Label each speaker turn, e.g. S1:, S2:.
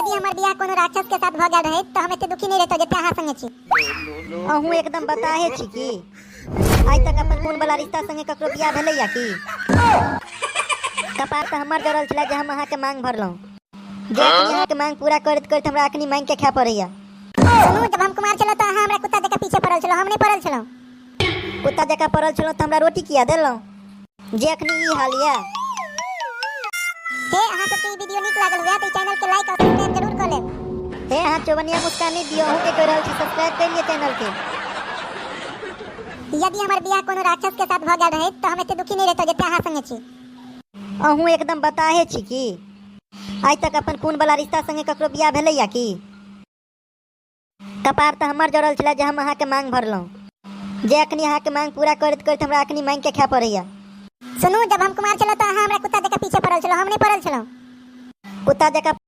S1: यदि हमर बियाह कोनो राक्षस के साथ भ गेल रहे त हम एते दुखी नहीं रहतो जते अहाँ संगे छी।
S2: अहूँ एकदम बताहे छी की आज तक अपन खून वाला रिश्ता संगे ककरो बियाह भेलै या की? कपार त हमर जरल छला जे हम अहाँ के मांग भरलौं, जे अखनी अहाँ के मांग पूरा करत करत हमरा अखनी मांग के खाय पड़ैया।
S1: सुनू, जब हम कुमार छलो त अहाँ हमरा कुत्ता जका पीछे पड़ल छलो, हम नहीं पड़ल छलो।
S2: कुत्ता जका पड़ल छलो त हमरा रोटी किया देलौं जे अखनी ई हाल या?
S1: हे अहाँ सबके ई वीडियो नीक लागल हुआ त चैनल के लाइक और सब्सक्राइब जरूर कर लेब।
S2: हे अहाँ चौबनिया मुस्कानी दियो, अहूँ के कह रहल छी सब्सक्राइब कर लिए चैनल के।
S1: यदि हमर बियाह कोनो राक्षस के साथ भ गेल रहे त हम एते दुखी नहीं रहतो जते अहाँ संगे छी।
S2: अहूँ एकदम बताहे छी की आज तक अपन खून वाला रिश्ता संगे ककरो बियाह भेलै या की? कपार त हमर जरल छला जे हम अहाँ के मांग भरलौं, जे अखनी अहाँ के मांग पूरा करत करत हमरा अखनी मांग के खाय पड़ैया।
S1: सुनू, जब हम कुमार छलो त अहाँ हमरा कुत्ता जका पीछे पड़ल छलो, हम नहीं पड़ल छलो।
S2: कुत्ता जका